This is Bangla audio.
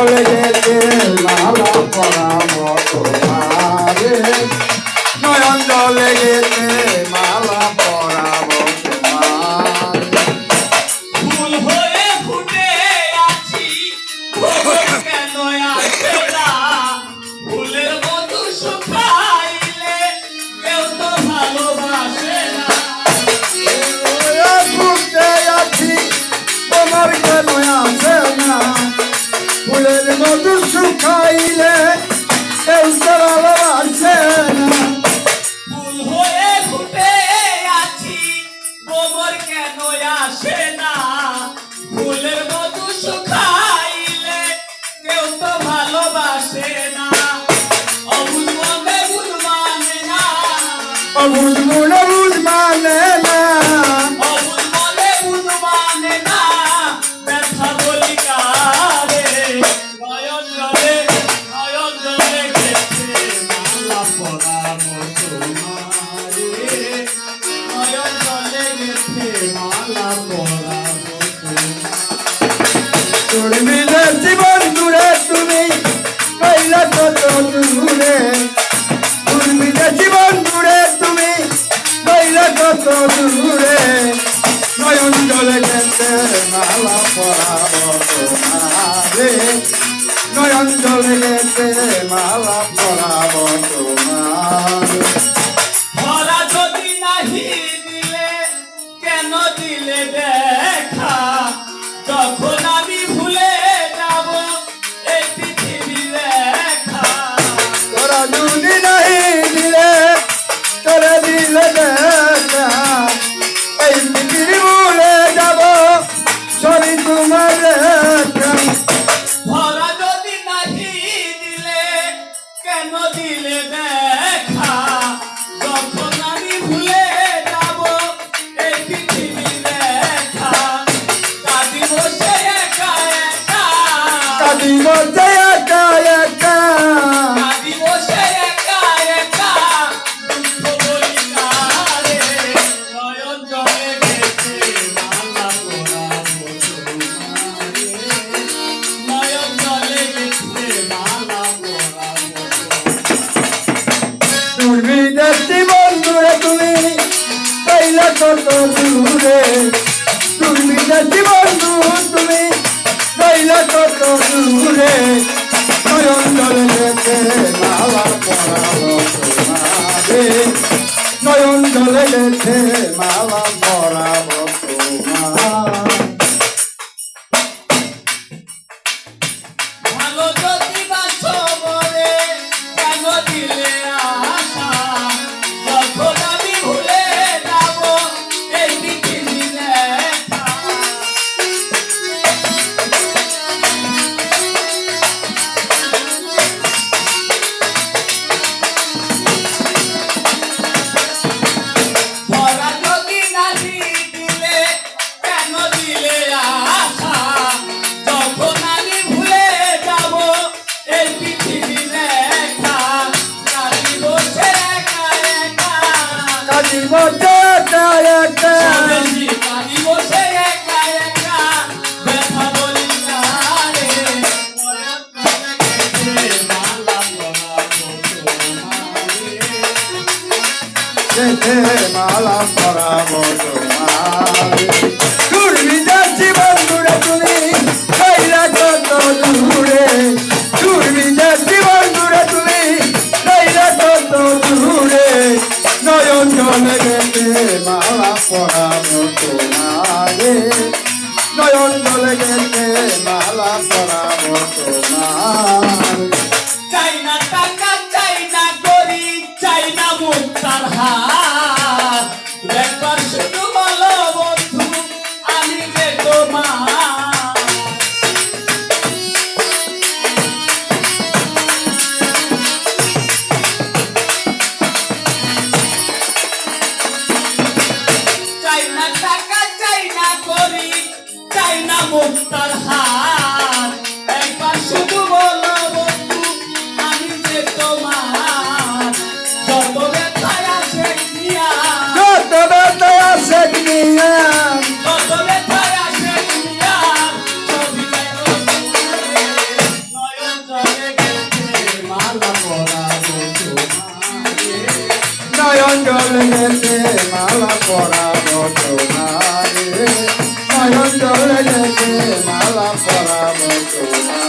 জলে গেছে মালা পরাবো তোমারে নয়ন জলে গেছে মালা পরাবো তোমারে ফুল হয়ে ফুটে আছি কেন আসে না ফুলের মতো শুকাইলে কেউ তো ভালোবাসে না ফুটে আছি তোমার কেন আসে না ফুলের মতো শুকাইলে কেউ তো ভালোবাসে না ফুল হয়ে ফুটে আছি গোবর কেন আসে না ফুলের মতো শুকাইলে কেউ তো ভালোবাসে না অবুঝ মনে বুঝ মানে না অবুঝ মনে বুঝ মানে না অবুঝ মনে বুঝ মানে না ব্যথা বলি কারে নয়ন জলে গেছে মালা পরাবো তোমারে নয়ন জলে গেছে মালা পরাবো তোর মিলে জীবন দূরে তুমি কইলা কত দূরে তোর মিলে জীবন দূরে তুমি কইলা কত দূরে নয়ন জলে গেছে মালা পরাবো তোমারে নয়ন জলে গেছে মালা পরাবো তোমারে ধরা যদি নাহি দিলে কেন দিলে দেখা যখন আমি ভুলে যাব এই পৃথিবী রেখা তোরা যদি নাই দিলে তোরা দিলে দেখা এই পৃথিবী ভুলে যাব সবই তোমার রেখা ধরা যদি নাহি দিলে কেন দিলে দেখা যখন আমি ভুলে যাব এই পৃথিবী রেখা কাঁদি বসে একা একা কাঁদি বলতে একা একা কাঁদি বসে একা একা দুঃখ বলি কারে নয়ন জলে গেছে মালা পরাবো তোমারে নয়ন জলে গেছে মালা পরাবো তুমি দেখছি বন্ধুরে তুমি কইলা কত দূরে তুমি দেখছি বন্ধু তুমি কইলা কত দূরে নয়ন জলে গেছে মালা পরাবো তোমারে নয়ন জলে গেছে মালা পরাবো তোমার ভালো যদি বাসো বলে কেন দিলে আশা যখন আমি ভুলে যাব এই পৃথিবী রেখা ধরা যদি নাহি দিলে কেন দিলে আশা যখন আমি ভুলে যাব এই পৃথিবী রেখা কাঁদি বসে একা একা কাজী বলতে একা একা স্বদেশী কাঁদি বসে একা একা ব্যথা বলি কারে নয়ন জলে গেছে মালা পরাবো তোমারে গেছে মালা পরাবো তোমারে তুমি যাচ্ছি বন্ধুরে তুমি কইলা কত দূরে তুমি যাচ্ছি বন্ধুরে তুমি কইলা কত দূরে নয়ন জলে গেছে মালা পরাবো তোমারে নয়ন জলে গেছে মালা পরাবো তোমারে চাই না টাকা চাই না করি চাই না মুক্তার হাত একবার শুধু বলো বন্ধু আমি যে তোমার চাই না টাকা চাই না করি চাই না মুক্তার হাত একবার শুধু বলো বন্ধু আমি যে তোমার যত ব্যথায় আসে নিয়া যত ব্যথায় আসে নিয়া যত ব্যথায় আসে নিয়া ছবি পরামর্শ